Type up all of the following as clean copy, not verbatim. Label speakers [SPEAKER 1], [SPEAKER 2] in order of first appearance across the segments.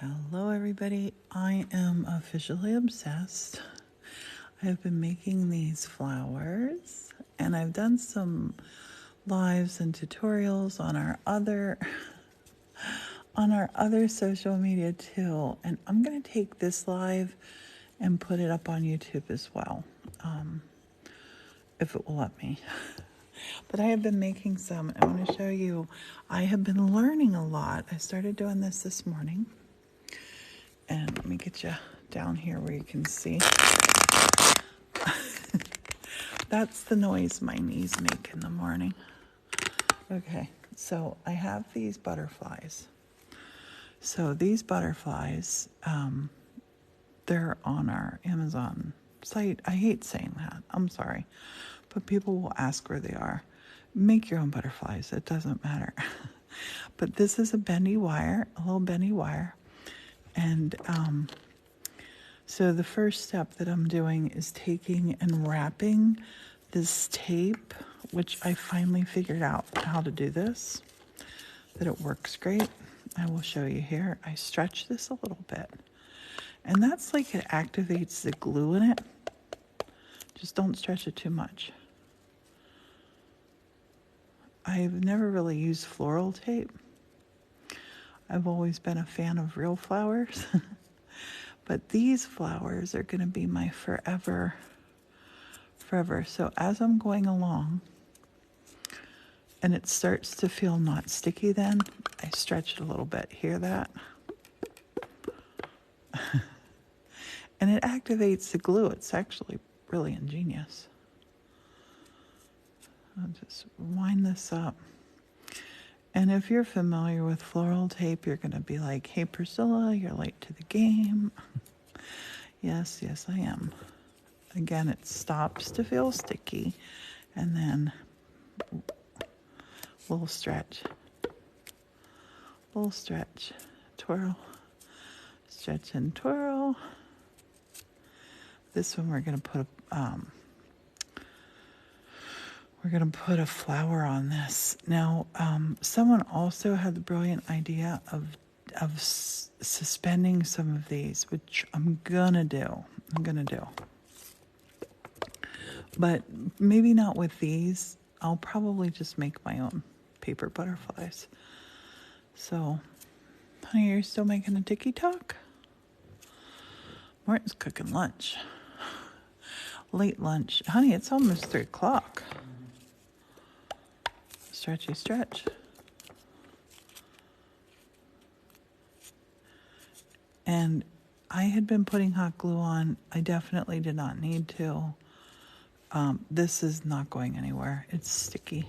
[SPEAKER 1] Hello everybody, I am officially obsessed. I've been making these flowers and I've done some lives and tutorials on our other social media too, and I'm going to take this live and put it up on YouTube as well, if it will let me. But I have been making some. I want to show you. I have been learning a lot. I started doing this morning. And let me get you down here where you can see. That's the noise my knees make in the morning. Okay, so I have these butterflies. So these butterflies, they're on our Amazon site. I hate saying that. I'm sorry. But people will ask where they are. Make your own butterflies. It doesn't matter. But this is a bendy wire, a little bendy wire. And so the first step that I'm doing is taking and wrapping this tape, which I finally figured out how to do this, that it works great. I will show you here. I stretch this a little bit. And that's like it activates the glue in it. Just don't stretch it too much. I've never really used floral tape. I've always been a fan of real flowers. But these flowers are going to be my forever. So as I'm going along, and it starts to feel not sticky then, I stretch it a little bit. Hear that? And it activates the glue. It's actually really ingenious. I'll just wind this up. And if you're familiar with floral tape, you're going to be like, hey, Priscilla, you're late to the game. Yes, I am. Again, it stops to feel sticky. And then little stretch, twirl, stretch and twirl. This one we're going to put a flower on this. Now, someone also had the brilliant idea of suspending some of these, which I'm gonna do. But maybe not with these. I'll probably just make my own paper butterflies. So, honey, you're still making a TikTok? Martin's cooking lunch. Late lunch. Honey, it's almost 3 o'clock. Stretchy stretch. And I had been putting hot glue on. I definitely did not need to. This is not going anywhere. It's sticky.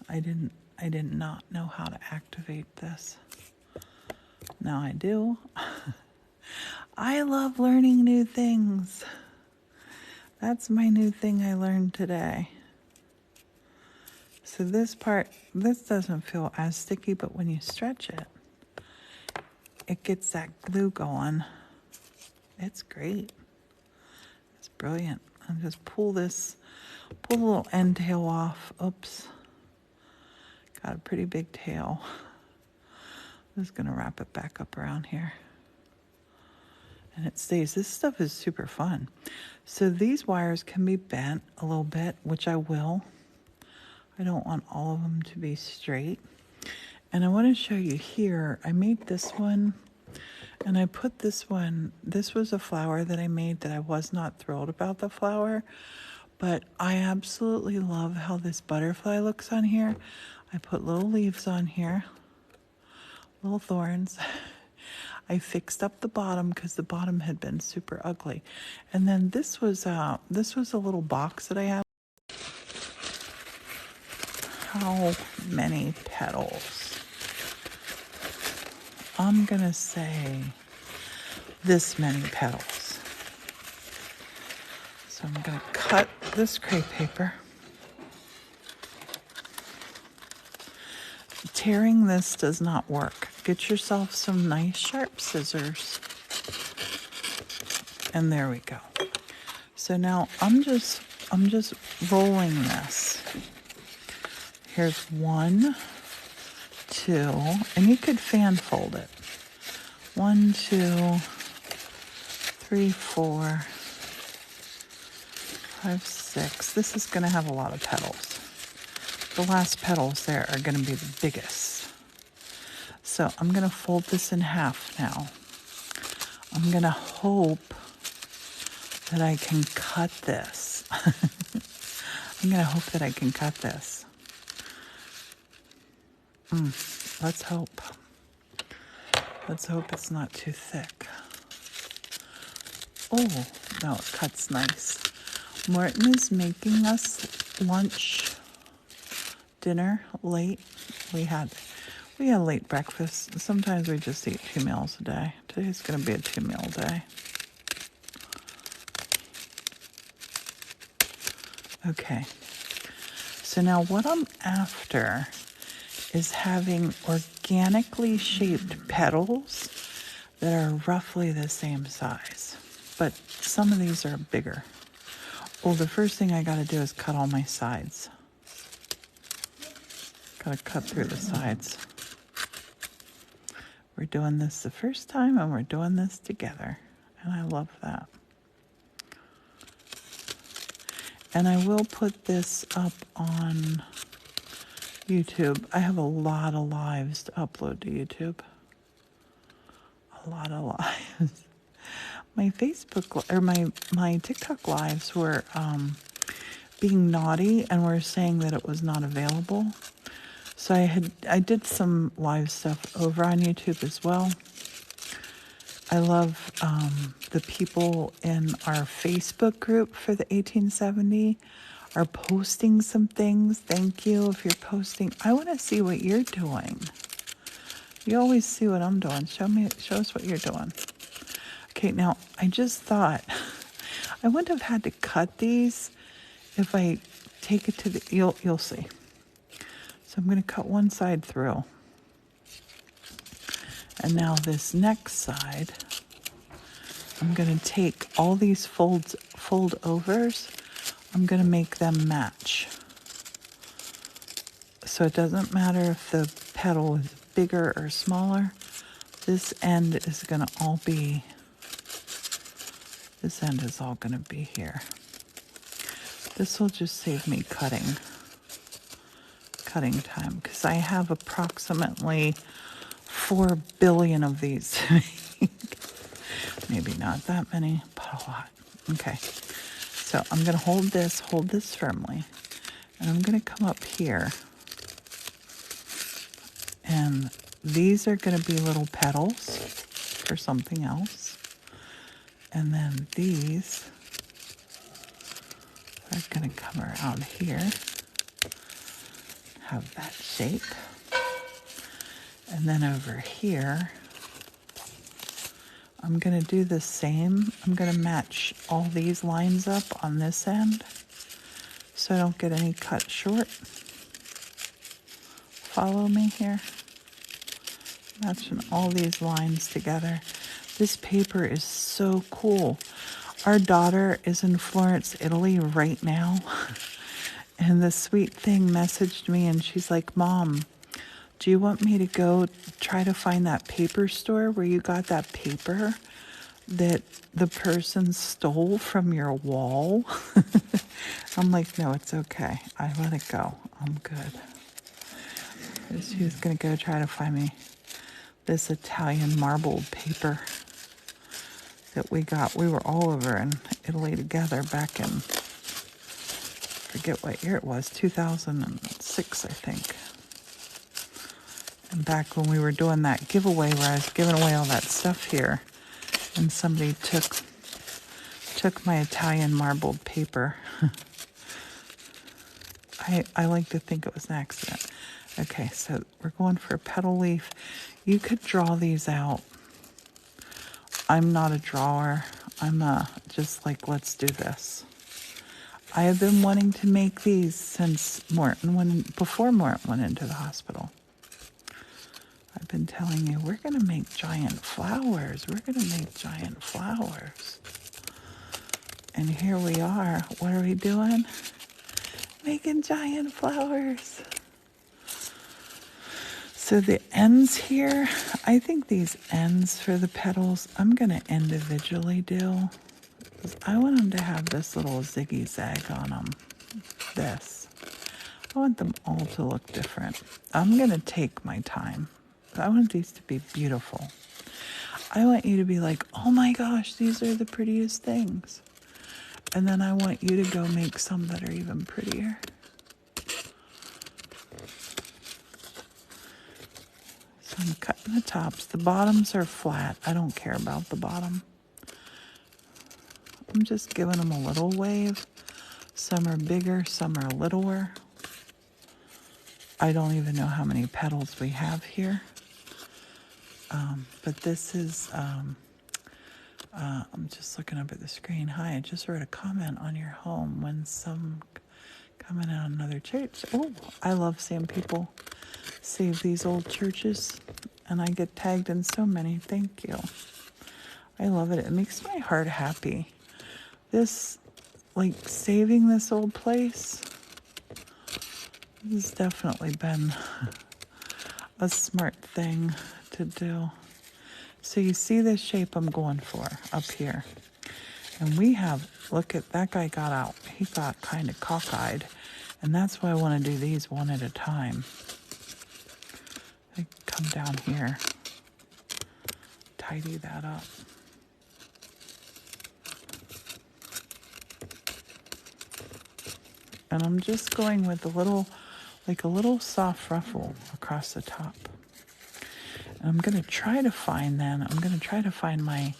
[SPEAKER 1] I did not know how to activate this. Now I do. I love learning new things. That's my new thing I learned today. So this doesn't feel as sticky, but when you stretch it, it gets that glue going. It's great. It's brilliant. I'll just pull the little end tail off. Oops. Got a pretty big tail. I'm just going to wrap it back up around here. And it stays. This stuff is super fun. So these wires can be bent a little bit, which I will. I don't want all of them to be straight. And I want to show you here, I made this one, and I put this one, this was a flower that I made that I was not thrilled about the flower, but I absolutely love how this butterfly looks on here. I put little leaves on here, little thorns. I fixed up the bottom because the bottom had been super ugly. And then this was a little box that I have. How many petals? I'm gonna say this many petals. So I'm gonna cut this crepe paper. Tearing this does not work. Get yourself some nice sharp scissors. And there we go. So now I'm just rolling this. Here's 1, 2, and you could fan fold it. 1, 2, 3, 4, 5, 6. This is going to have a lot of petals. The last petals there are going to be the biggest. So I'm going to fold this in half now. I'm going to hope that I can cut this. I'm going to hope that I can cut this. Let's hope. Let's hope it's not too thick. Oh, no, it cuts nice. Morton is making us lunch, dinner late. We had late breakfast. Sometimes we just eat 2 meals a day. Today's going to be a 2-meal day. Okay. So now what I'm after is having organically shaped petals that are roughly the same size. But some of these are bigger. Well, the first thing I got to do is cut all my sides. Got to cut through the sides. We're doing this the first time, and we're doing this together. And I love that. And I will put this up on YouTube. I have a lot of lives to upload to YouTube. A lot of lives. My Facebook or my TikTok lives were being naughty and were saying that it was not available. So I did some live stuff over on YouTube as well. I love the people in our Facebook group for the 1870 are posting some things. Thank you if you're posting. I want to see what you're doing. You always see what I'm doing. Show us what you're doing. Okay, now I just thought I wouldn't have had to cut these if I take it to the, you'll see. So I'm going to cut one side through. And now this next side, I'm going to take all these fold overs, I'm going to make them match. So it doesn't matter if the petal is bigger or smaller. This end is going to all be, this end is all going to be here. This will just save me cutting time because I have approximately 4 billion of these to make. Maybe not that many, but a lot. Okay, so I'm going to hold this firmly, and I'm going to come up here, and these are going to be little petals for something else, and then these are going to come around here, have that shape, and then over here, I'm going to do the same. I'm going to match all these lines up on this end so I don't get any cut short. Follow me here. Matching all these lines together. This paper is so cool. Our daughter is in Florence, Italy right now. And the sweet thing messaged me and she's like, Mom, do you want me to go try to find that paper store where you got that paper that the person stole from your wall? I'm like, no, it's okay. I let it go. I'm good. She was going to go try to find me this Italian marbled paper that we got. We were all over in Italy together back in, forget what year it was, 2006, I think. And back when we were doing that giveaway where I was giving away all that stuff here, and somebody took my Italian marbled paper. I like to think it was an accident. Okay, so we're going for a petal leaf. You could draw these out. I'm not a drawer. I'm just like, let's do this. I have been wanting to make these since before Morton went into the hospital. I've been telling you, we're going to make giant flowers. We're going to make giant flowers. And here we are. What are we doing? Making giant flowers. So the ends here, I think these ends for the petals, I'm going to individually do. 'Cause I want them to have this little ziggy zag on them. This. I want them all to look different. I'm going to take my time. I want these to be beautiful. I want you to be like, oh my gosh, these are the prettiest things. And then I want you to go make some that are even prettier. So I'm cutting the tops. The bottoms are flat. I don't care about the bottom. I'm just giving them a little wave. Some are bigger, some are littler. I don't even know how many petals we have here. But this is, I'm just looking up at the screen. Hi, I just wrote a comment on your home when some coming out of another church. Oh, I love seeing people save these old churches, and I get tagged in so many. Thank you. I love it. It makes my heart happy. This, like, saving this old place, this has definitely been a smart thing to do. So you see this shape I'm going for up here. And we have, look at, that guy got out. He got kind of cockeyed. And that's why I want to do these one at a time. I come down here, tidy that up. And I'm just going with a little, like a little soft ruffle across the top. And I'm going to try to find my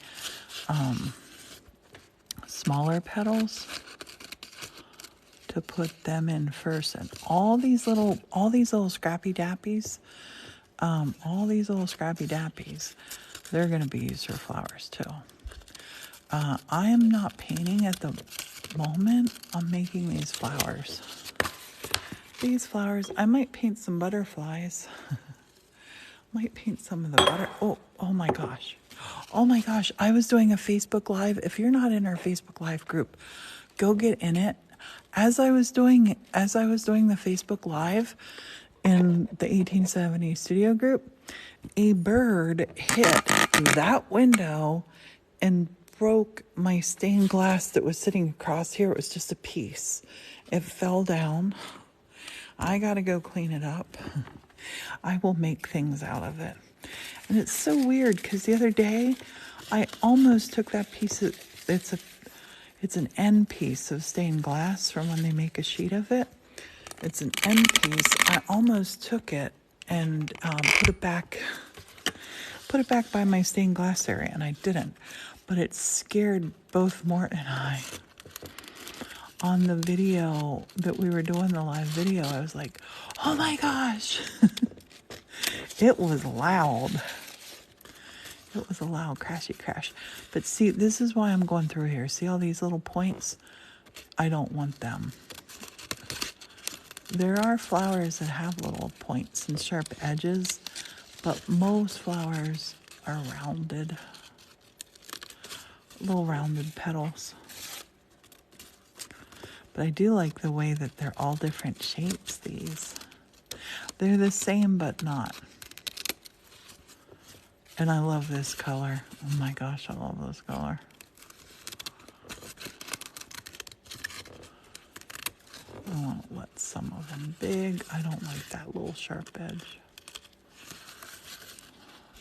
[SPEAKER 1] smaller petals to put them in first. And all these little scrappy dappies, they're going to be used for flowers too. I am not painting at the moment. I'm making these flowers. These flowers, I might paint some butterflies. Might paint some of the butter. Oh my gosh. Oh my gosh. I was doing a Facebook Live. If you're not in our Facebook Live group, go get in it. As I was doing the Facebook Live in the 1870 studio group, a bird hit that window and broke my stained glass that was sitting across here. It was just a piece. It fell down. I gotta go clean it up. I will make things out of it. And it's so weird because the other day I almost took that piece of, it's an end piece of stained glass from when they make a sheet of it. It's an end piece. I almost took it and put it back by my stained glass area, and I didn't. But it scared both Mort and I. On the video that we were doing, the live video, I was like, oh my gosh. It was loud. It was a loud crashy crash. But see, this is why I'm going through here. See all these little points? I don't want them. There are flowers that have little points and sharp edges, but most flowers are rounded. Little rounded petals. But I do like the way that they're all different shapes, these. They're the same, but not. And I love this color. Oh my gosh, I love this color. I want to let some of them big. I don't like that little sharp edge.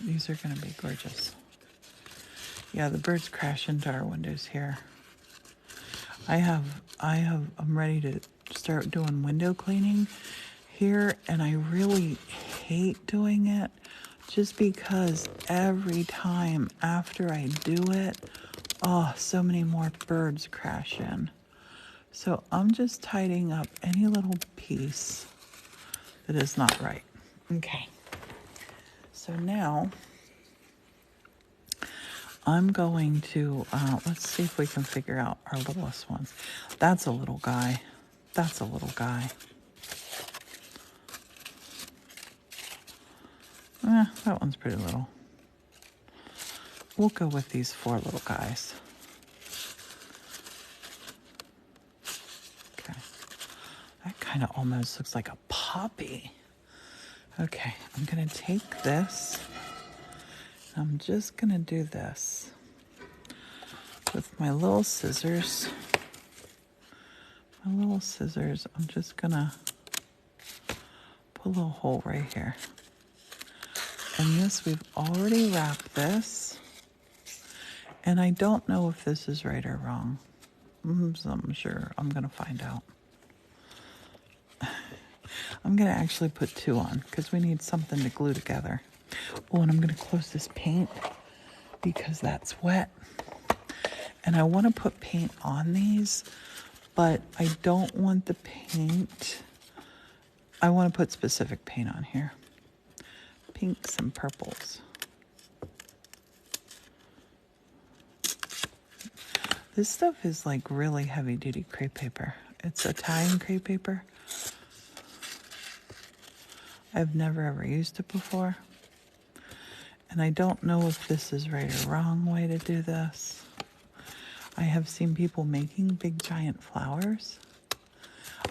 [SPEAKER 1] These are going to be gorgeous. Yeah, the birds crash into our windows here. I'm ready to start doing window cleaning here, and I really hate doing it just because every time after I do it, oh, so many more birds crash in. So I'm just tidying up any little piece that is not right. Okay. So now I'm going to, let's see if we can figure out our littlest ones. That's a little guy. That's a little guy. That one's pretty little. We'll go with these 4 little guys. Okay. That kind of almost looks like a poppy. Okay, I'm gonna take this. I'm just gonna do this with my little scissors. My little scissors, I'm just gonna put a little hole right here. And this, we've already wrapped this. And I don't know if this is right or wrong. So I'm sure I'm gonna find out. I'm gonna actually put 2 on because we need something to glue together. Oh, and I'm gonna close this paint because that's wet. And I wanna put paint on these, but I don't want the paint. I wanna put specific paint on here. Pinks and purples. This stuff is like really heavy duty crepe paper. It's Italian crepe paper. I've never ever used it before. And I don't know if this is right or wrong way to do this. I have seen people making big giant flowers.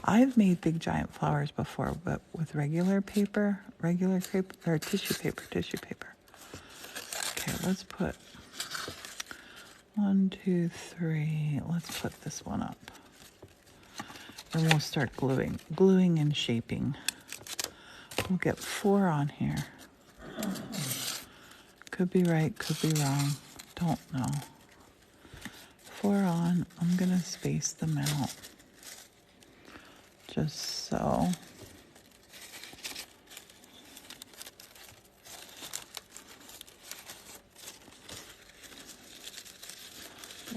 [SPEAKER 1] I've made big giant flowers before, but with regular paper, regular crepe, or tissue paper. Okay, let's put 1, 2, 3. Let's put this one up. And we'll start gluing and shaping. We'll get 4 on here. Could be right, could be wrong. Don't know. 4 on. I'm gonna space them out. Just so.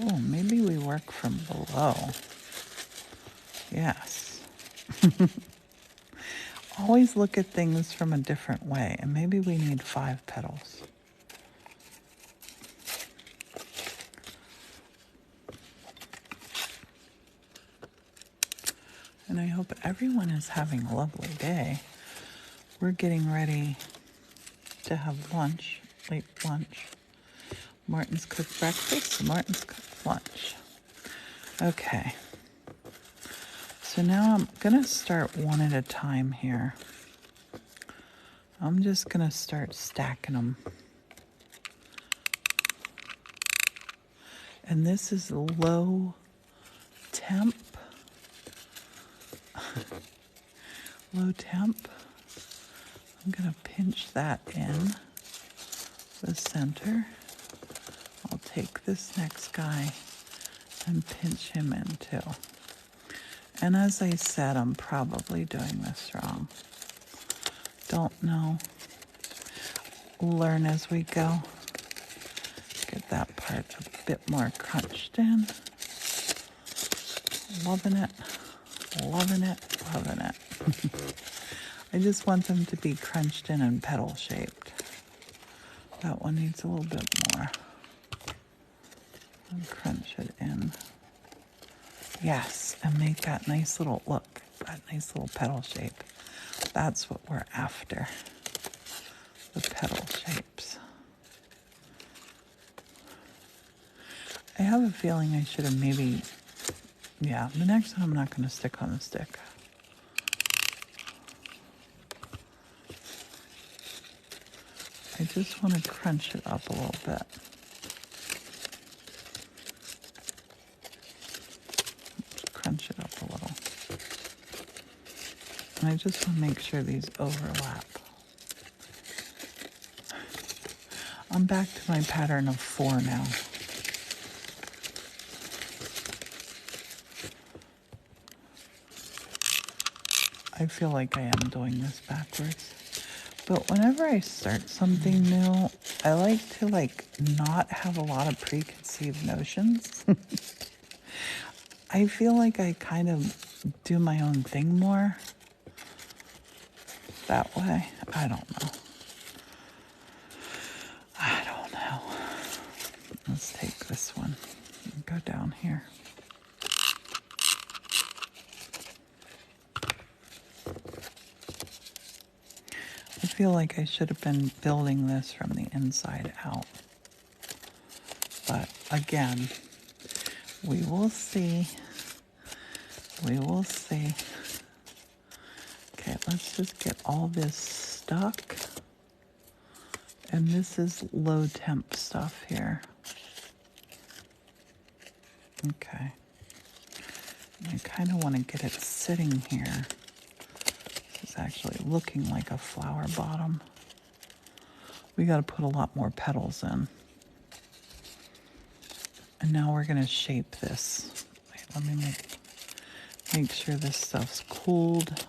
[SPEAKER 1] Oh, maybe we work from below. Yes. Always look at things from a different way, and maybe we need 5 petals. And I hope everyone is having a lovely day. We're getting ready to have lunch, late lunch. Martin's cooked breakfast, Martin's cooked lunch. Okay. So now I'm gonna start one at a time here. I'm just gonna start stacking them. And this is low temp. Low temp. I'm gonna pinch that in the center. I'll take this next guy and pinch him in too. And as I said, I'm probably doing this wrong. Don't know. Learn as we go. Get that part a bit more crunched in. Loving it, loving it, loving it. I just want them to be crunched in and petal shaped. That one needs a little bit more. And crunch it in. Yes, and make that nice little look, that nice little petal shape. That's what we're after. The petal shapes. I have a feeling I should have maybe, yeah, the next one I'm not going to stick on the stick. I just want to crunch it up a little bit. Crunch it up a little. And I just want to make sure these overlap. I'm back to my pattern of 4 now. I feel like I am doing this backwards. But whenever I start something new, I like to not have a lot of preconceived notions. I feel like I kind of do my own thing more that way. I don't know. Let's take this one and go down here. I feel like I should have been building this from the inside out. But again, we will see. We will see. Okay, let's just get all this stuck. And this is low temp stuff here. Okay. I kind of want to get it sitting here. It's actually looking like a flower bottom. We got to put a lot more petals in. And now we're going to shape this. Wait, let me make sure this stuff's cooled.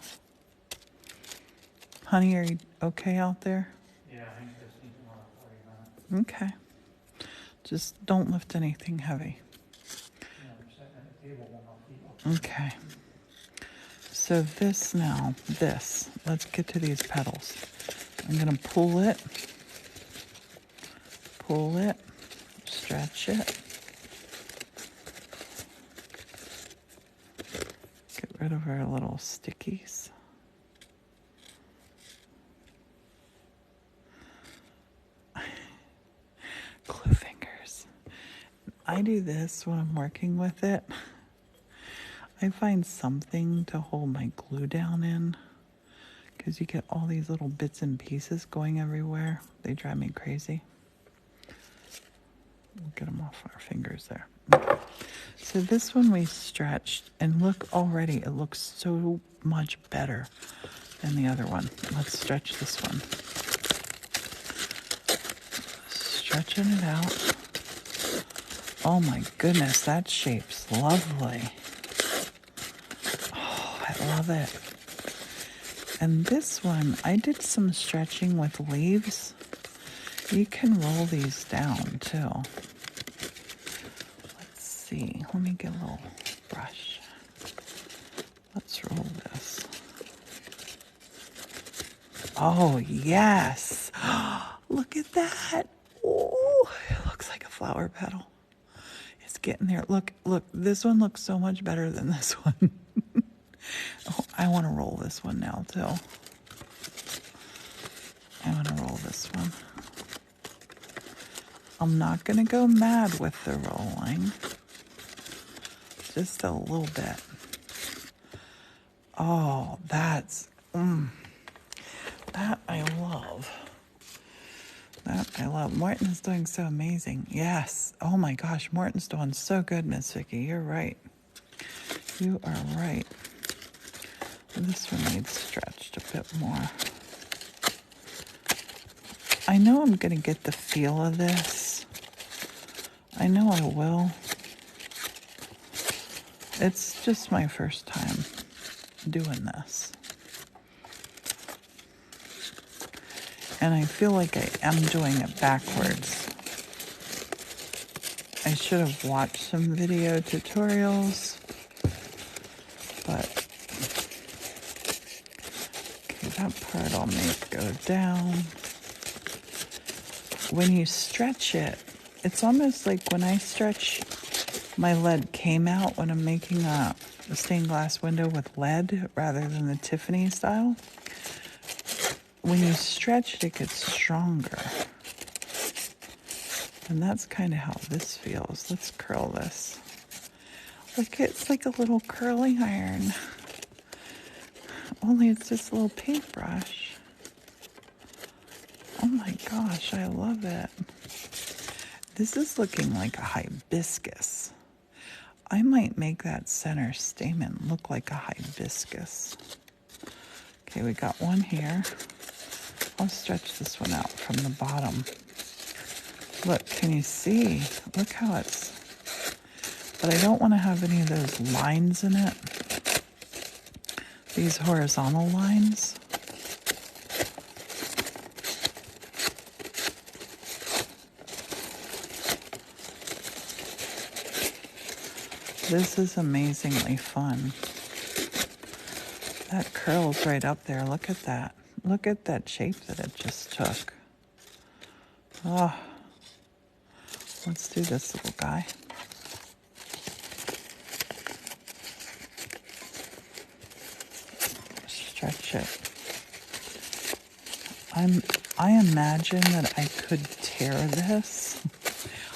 [SPEAKER 1] Honey, are you okay out there?
[SPEAKER 2] Yeah, I think this needs another 40 minutes.
[SPEAKER 1] Okay. Just don't lift anything heavy.
[SPEAKER 2] Yeah, I'm sitting at the table when I'll feet up.
[SPEAKER 1] Okay. So this now, let's get to these petals. I'm going to pull it, stretch it. Get rid of our little stickies. Glue fingers. I do this when I'm working with it. I find something to hold my glue down in because you get all these little bits and pieces going everywhere. They drive me crazy. We'll get them off our fingers there. Okay. So this one we stretched, and look, already it looks so much better than the other one. Let's stretch this one. Stretching it out. Oh my goodness, that shape's lovely. Oh, I love it. And this one, I did some stretching with leaves. You can roll these down too. Let's see, let me get a little brush. Let's roll this. Oh, yes. Look at that. Oh, it looks like a flower petal. It's getting there. Look, this one looks so much better than this one. Oh, I want to roll this one now, too. I want to roll this one. I'm not going to go mad with the rolling. Just a little bit. Oh, that's... that I love. That I love. Morton's doing so amazing. Yes. Oh my gosh, Morton's doing so good, Miss Vicky. You're right. You are right. This one needs stretched a bit more. I know I'm going to get the feel of this. I know I will. It's just my first time doing this. And I feel like I am doing it backwards. I should have watched some video tutorials, but okay, that part I'll make go down. When you stretch it, it's almost like when I stretch, my lead came out when I'm making a stained glass window with lead rather than the Tiffany style. When you stretch it, it gets stronger. And that's kind of how this feels. Let's curl this. Look, it's like a little curling iron. Only it's just a little paintbrush. Oh my gosh, I love it. This is looking like a hibiscus. I might make that center stamen look like a hibiscus. Okay, we got one here. I'll stretch this one out from the bottom. Look, can you see? Look how it's... But I don't want to have any of those lines in it. These horizontal lines. This is amazingly fun. That curls right up there. Look at that. Look at that shape that it just took. Oh, let's do this little guy. Stretch it. I imagine that I could tear this.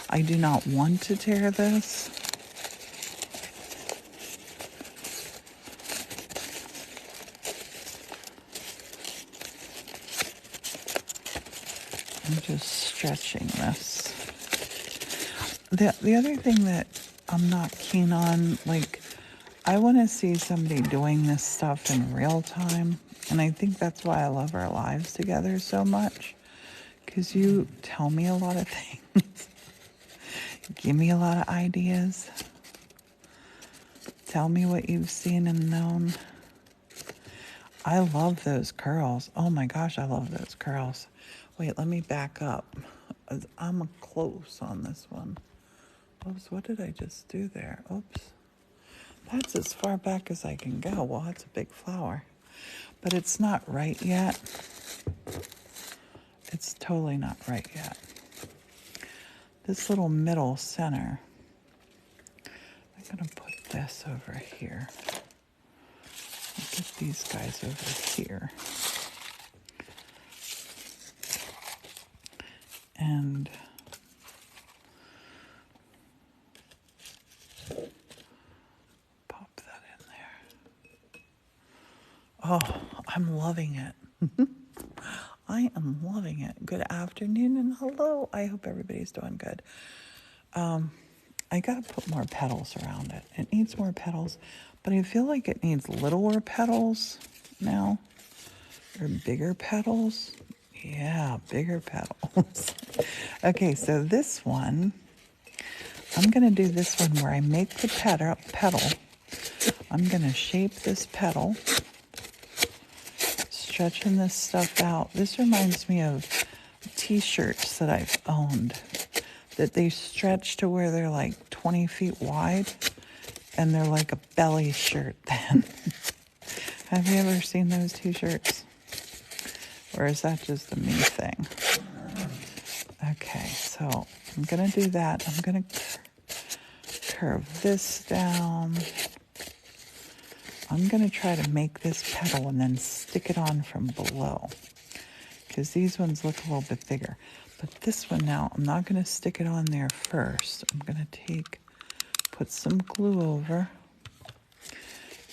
[SPEAKER 1] I do not want to tear this. I'm just stretching this. The other thing that I'm not keen on, like, I want to see somebody doing this stuff in real time. And I think that's why I love our lives together so much. Because you tell me a lot of things. Give me a lot of ideas. Tell me what you've seen and known. I love those curls. Oh my gosh, I love those curls. Wait, let me back up. I'm close on this one. Oops, what did I just do there? Oops. That's as far back as I can go. Well, that's a big flower. But it's not right yet. It's totally not right yet. This little middle center, I'm going to put this over here. Get these guys over here. And pop that in there. Oh, I'm loving it. I am loving it. Good afternoon and hello. I hope everybody's doing good. I gotta put more petals around it. It needs more petals, but I feel like it needs littler petals now. Or bigger petals. Yeah, bigger petals. Okay, so this one, I'm gonna do this one where I make the petal. I'm gonna shape this petal. Stretching this stuff out. This reminds me of t-shirts that I've owned, that they stretch to where they're like 20 feet wide and they're like a belly shirt then. Have you ever seen those t-shirts? Or is that just a me thing? Okay, so I'm gonna do that. I'm gonna curve this down. I'm going to try to make this petal and then stick it on from below, because these ones look a little bit bigger. But this one now, I'm not going to stick it on there first. I'm going to put some glue over,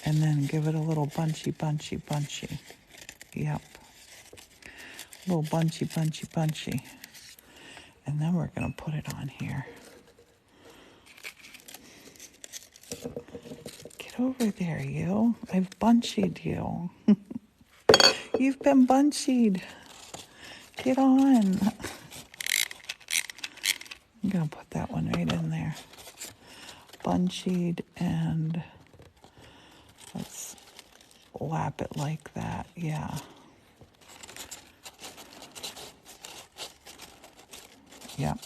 [SPEAKER 1] and then give it a little bunchy. Yep. A little bunchy. And then we're going to put it on here. Over there, you. I've bunchied you. You've been bunchied. Get on. I'm going to put that one right in there. Bunchied, and let's lap it like that. Yeah. Yep.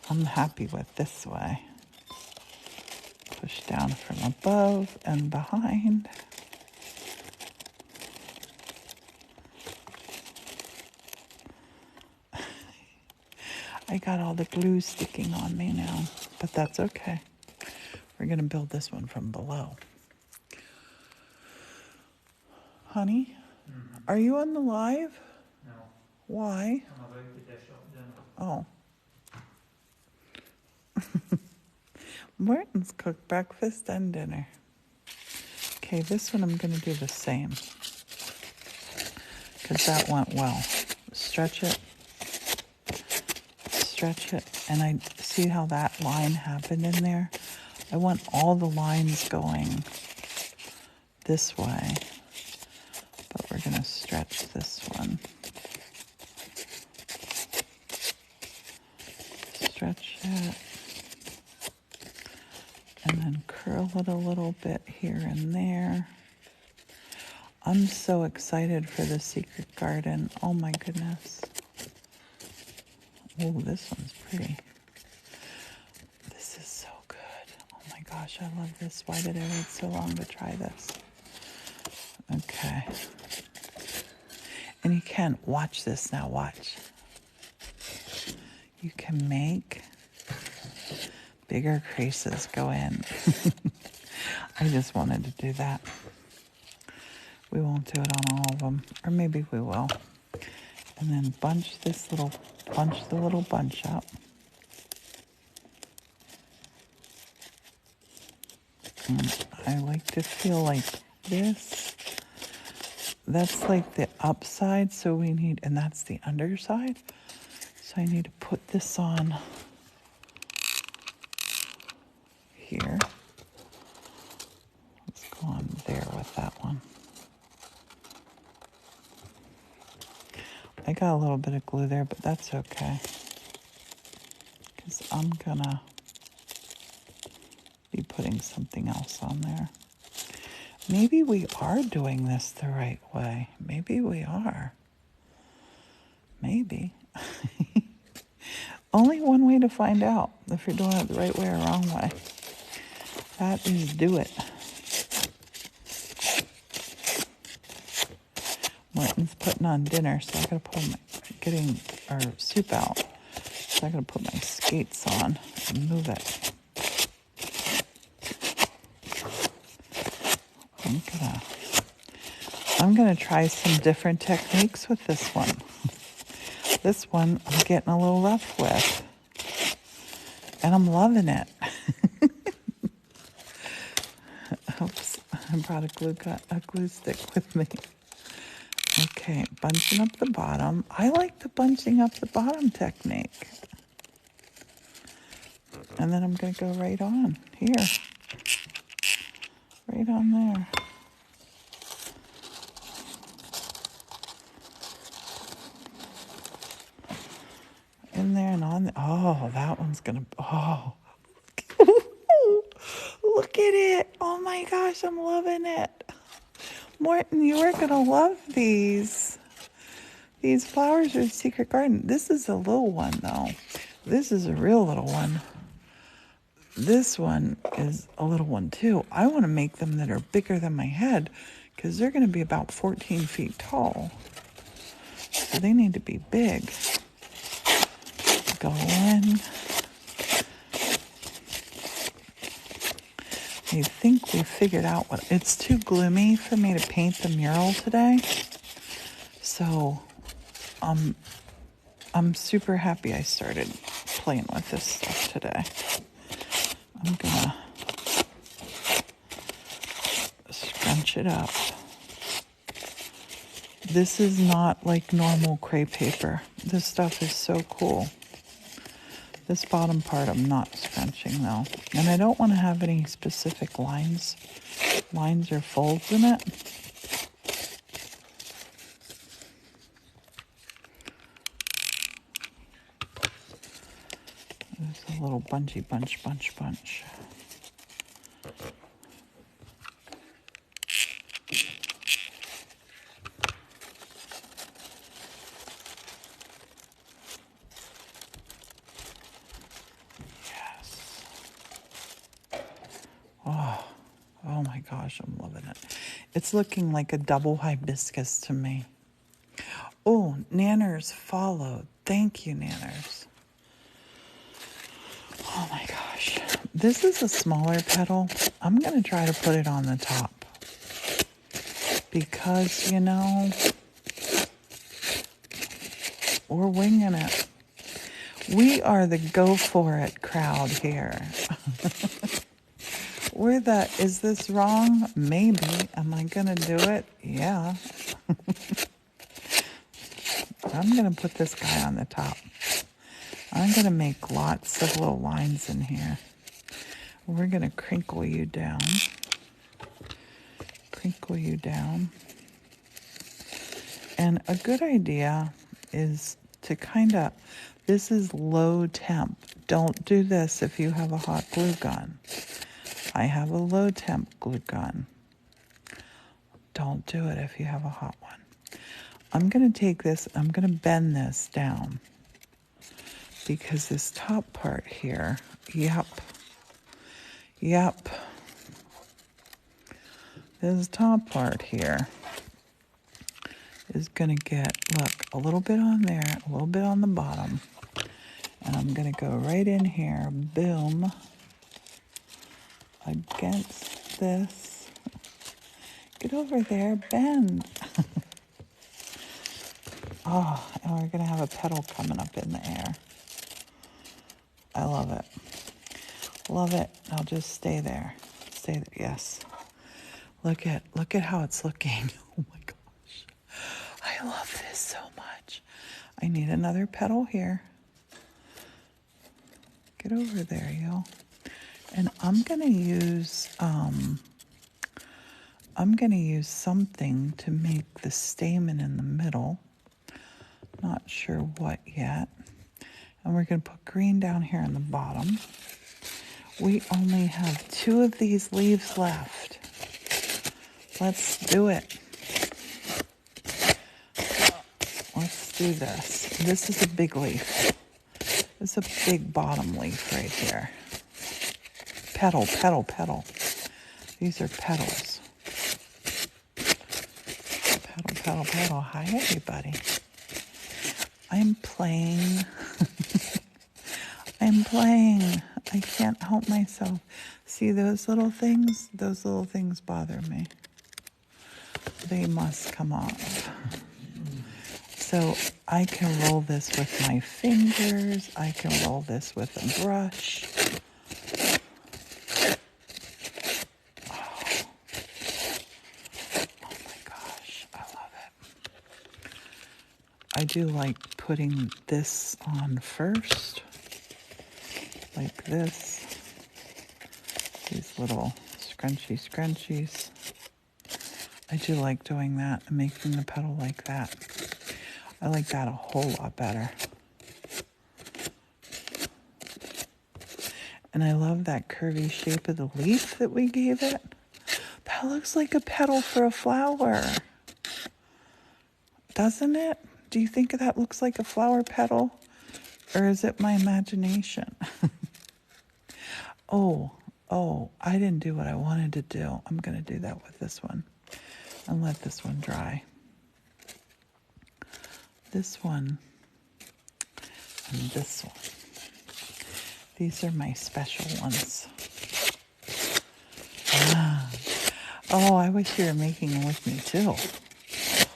[SPEAKER 1] I'm happy with this way. Push down from above and behind. I got all the glue sticking on me now, but that's okay. We're going to build this one from below. Honey, are you on the live?
[SPEAKER 2] No,
[SPEAKER 1] Why?
[SPEAKER 2] I'm about to dish up dinner.
[SPEAKER 1] Oh. Martin's cooked breakfast and dinner. Okay, this one I'm going to do the same, because that went well. Stretch it, and I see how that line happened in there. I want all the lines going this way, but we're going to stretch this one. Stretch it. And then curl it a little bit here and there. I'm so excited for the secret garden. Oh my goodness. Oh, this one's pretty. This is so good. Oh my gosh, I love this. Why did I wait so long to try this? Okay. And you can watch this now, watch. You can make bigger creases go in. I just wanted to do that. We won't do it on all of them, or maybe we will. And then bunch the little bunch up. And I like to feel like this. That's like the upside, so we need, and that's the underside. So I need to put this on here. Let's go on there with that one. I got a little bit of glue there, but that's okay. Because I'm gonna be putting something else on there. Maybe we are doing this the right way. Maybe we are. Maybe. Only one way to find out if you're doing it the right way or wrong way. That is do it. Martin's putting on dinner, so I gotta put getting our soup out. So I gotta put my skates on and move it. I'm gonna try some different techniques with this one. This one I'm getting a little rough with, and I'm loving it. Oops, I brought a glue stick with me. Okay, bunching up the bottom. I like the bunching up the bottom technique. And then I'm going to go right on here. Right on there. In there and on. Oh, that one's going to... Oh. Look at it. Oh my gosh, I'm loving it. Morton, you are going to love these. These flowers are Secret Garden. This is a little one, though. This is a real little one. This one is a little one, too. I want to make them that are bigger than my head because they're going to be about 14 feet tall. So they need to be big. Go in. I think we figured out what... It's too gloomy for me to paint the mural today. So I'm super happy I started playing with this stuff today. I'm gonna scrunch it up. This is not like normal crepe paper. This stuff is so cool. This bottom part I'm not scrunching though. And I don't want to have any specific lines or folds in it. There's a little bunchy bunch. Oh my gosh, I'm loving it. It's looking like a double hibiscus to me. Oh, Nanners followed. Thank you, Nanners. Oh my gosh. This is a smaller petal. I'm going to try to put it on the top. Because, you know, we're winging it. We are the go for it crowd here. We're the, is this wrong? Maybe. Am I going to do it? Yeah. I'm going to put this guy on the top. I'm going to make lots of little lines in here. We're going to crinkle you down. Crinkle you down. And a good idea is to kind of, this is low temp. Don't do this if you have a hot glue gun. I have a low temp glue gun. Don't do it if you have a hot one. I'm going to take this, I'm going to bend this down. Because this top part here, yep. This top part here is going to get, look, a little bit on there, a little bit on the bottom. And I'm going to go right in here, boom, against this. Get over there, bend. Oh, and we're going to have a petal coming up in the air. I love it. Love it. I'll just stay there. Stay there. Yes. Look at how it's looking. Oh my gosh. I love this so much. I need another petal here. Get over there, yo. And I'm gonna use something to make the stamen in the middle. Not sure what yet. And we're gonna put green down here in the bottom. We only have 2 of these leaves left. Let's do it. Let's do this. This is a big leaf. This is a big bottom leaf right here. Petal, petal, petal. These are petals. Petal, petal, petal. Hi, everybody. I'm playing. I'm playing. I can't help myself. See those little things? Those little things bother me. They must come off. So I can roll this with my fingers. I can roll this with a brush. Oh my gosh, I love it. I do like putting this on first, like this. These little scrunchies. I do like doing that and making the petal like that. I like that a whole lot better. And I love that curvy shape of the leaf that we gave it. That looks like a petal for a flower. Doesn't it? Do you think that looks like a flower petal? Or is it my imagination? Oh, I didn't do what I wanted to do. I'm going to do that with this one. And let this one dry. This one and this one. These are my special ones. Oh, I wish you were making them with me too.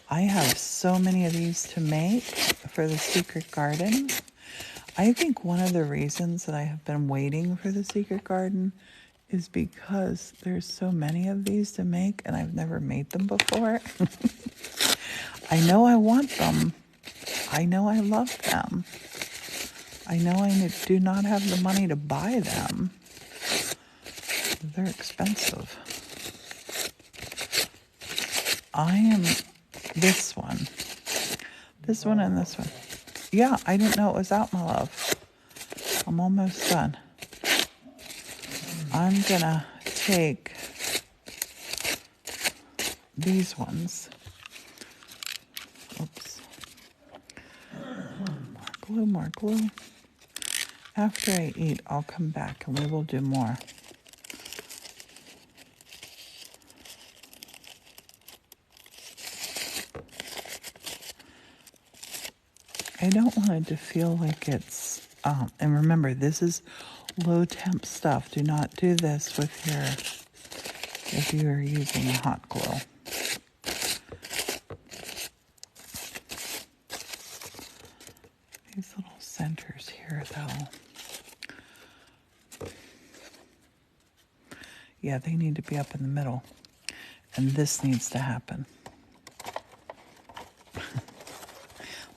[SPEAKER 1] I have so many of these to make for the secret garden. I think one of the reasons that I have been waiting for the secret garden is because there's so many of these to make and I've never made them before. I know I want them. I know I love them. I know I do not have the money to buy them. They're expensive. I am this one. This one and this one. Yeah, I didn't know it was out, my love. I'm almost done. I'm gonna take these ones. Oops. More glue. After I eat, I'll come back and we will do more. I don't want it to feel like it's, and remember, this is low temp stuff. Do not do this if you're using hot glue. These little centers here, though. Yeah, they need to be up in the middle. And this needs to happen.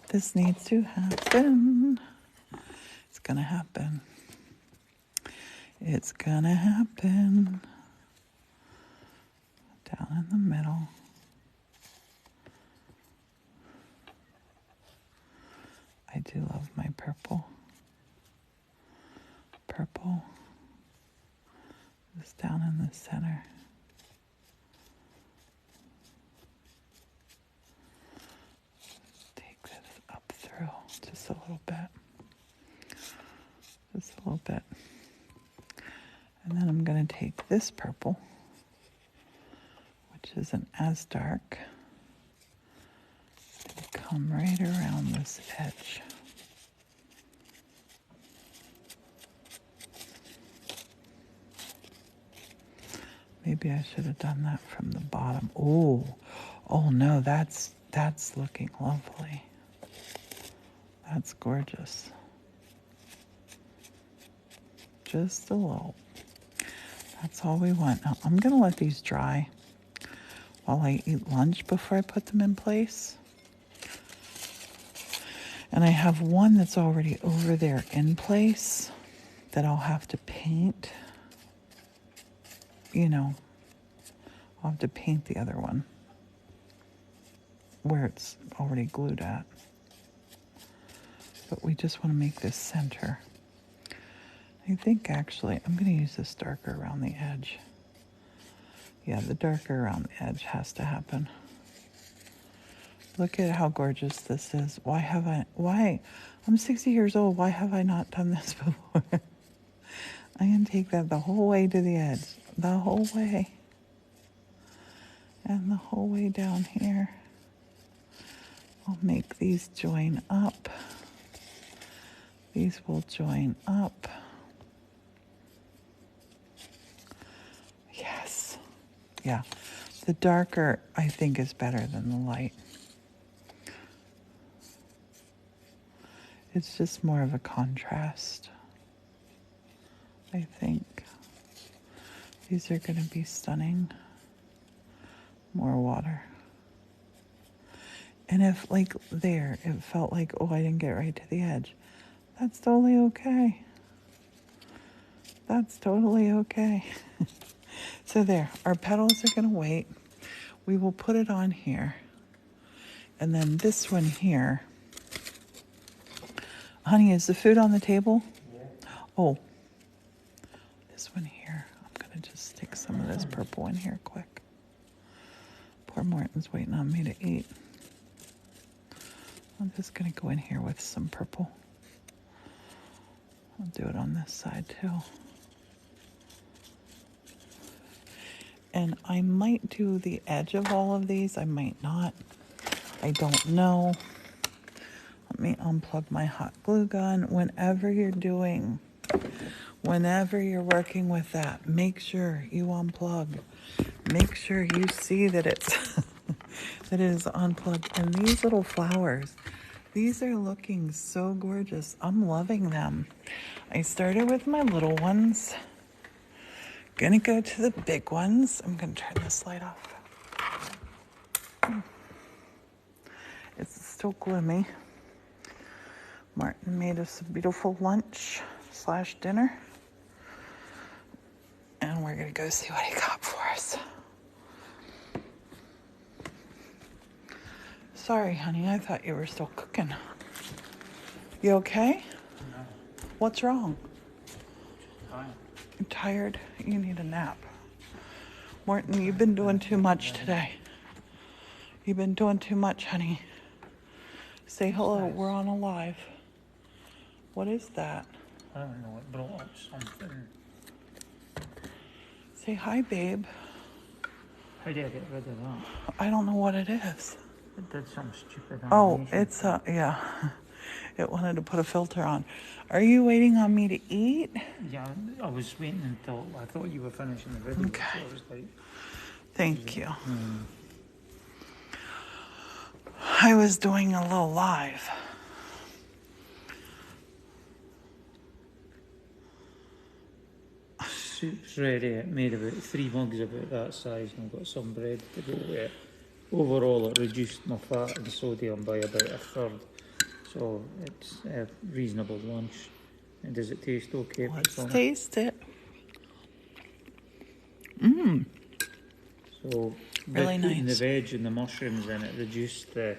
[SPEAKER 1] This needs to happen. It's gonna happen. It's gonna happen. Down in the middle. I do love my purple. Purple. This down in the center. Take this up through just a little bit. Just a little bit. And then I'm going to take this purple, which isn't as dark, and come right around this edge. Maybe I should have done that from the bottom. Oh no, that's looking lovely. That's gorgeous. Just a little. That's all we want. Now, I'm going to let these dry while I eat lunch before I put them in place. And I have one that's already over there in place. that I'll have to paint. You know, I'll have to paint the other one where it's already glued at. But we just want to make this center. I think actually I'm going to use this darker around the edge. Yeah, the darker around the edge has to happen. Look at how gorgeous this is. I'm 60 years old. Why have I not done this before? I'm going to take that the whole way to the edge. The whole way. And the whole way down here. I'll make these join up. These will join up. Yes. Yeah. The darker, I think, is better than the light. It's just more of a contrast, I think. These are going to be stunning. More water. And if, like, there, it felt like, oh, I didn't get right to the edge. That's totally okay. That's totally okay. So there, our petals are going to wait. We will put it on here. And then this one here. Honey, is the food on the table?
[SPEAKER 2] Yeah.
[SPEAKER 1] Oh, this one here. I'm going to just stick some of this purple in here quick. Poor Morton's waiting on me to eat. I'm just going to go in here with some purple. I'll do it on this side too. And I might do the edge of all of these. I might not. I don't know. Let me unplug my hot glue gun. Whenever you're working with that, make sure you unplug. Make sure you see that it's that it is unplugged. And these little flowers, these are looking so gorgeous. I'm loving them. I started with my little ones. Gonna go to the big ones. I'm gonna turn this light off. It's still gloomy. Martin made us a beautiful lunch / dinner. And we're gonna go see what he got for us. Sorry, honey, I thought you were still cooking. You okay?
[SPEAKER 2] No.
[SPEAKER 1] What's wrong?
[SPEAKER 2] Fine.
[SPEAKER 1] You're tired? You need a nap. Morton, you've been doing too much today. You've been doing too much, honey. Say hello, we're on a live. What is that?
[SPEAKER 2] I don't know, it brought up something.
[SPEAKER 1] Say hi, babe.
[SPEAKER 2] How did I get rid of that?
[SPEAKER 1] I don't know what it is.
[SPEAKER 2] It did some stupid
[SPEAKER 1] Oh,
[SPEAKER 2] animation.
[SPEAKER 1] it's yeah. It wanted to put a filter on. Are you waiting on me to eat?
[SPEAKER 2] Yeah, I was waiting until I thought you were finishing the video.
[SPEAKER 1] Okay.
[SPEAKER 2] So I was like,
[SPEAKER 1] Thank you. I was doing a little live.
[SPEAKER 2] soup's ready. It made about 3 mugs about that size, and I've got some bread to go with it. Overall, it reduced my fat and sodium by about 1/3. So it's a reasonable lunch. And does it taste okay?
[SPEAKER 1] Let's taste it.
[SPEAKER 2] So
[SPEAKER 1] Really
[SPEAKER 2] by putting
[SPEAKER 1] nice.
[SPEAKER 2] the veg and the mushrooms in, it reduced the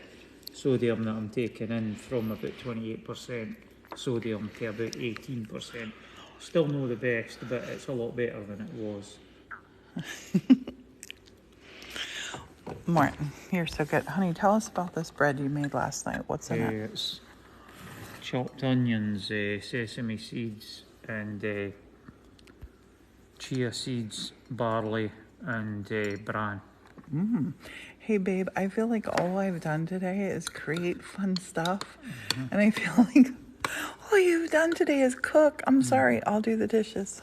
[SPEAKER 2] sodium that I'm taking in from about 28% sodium to about 18%. Still not the best, but it's a lot better than it was.
[SPEAKER 1] Martin, you're so good. Honey, tell us about this bread you made last night. What's in it?
[SPEAKER 2] It's chopped onions, sesame seeds, and chia seeds, barley, and bran.
[SPEAKER 1] Hey, babe, I feel like all I've done today is create fun stuff. And I feel like all you've done today is cook. I'm sorry. I'll do the dishes.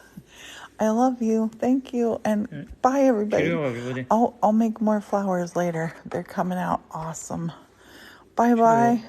[SPEAKER 1] I love you. Thank you. And bye, everybody.
[SPEAKER 2] Cheerio, everybody.
[SPEAKER 1] I'll make more flowers later. They're coming out awesome. Bye-bye.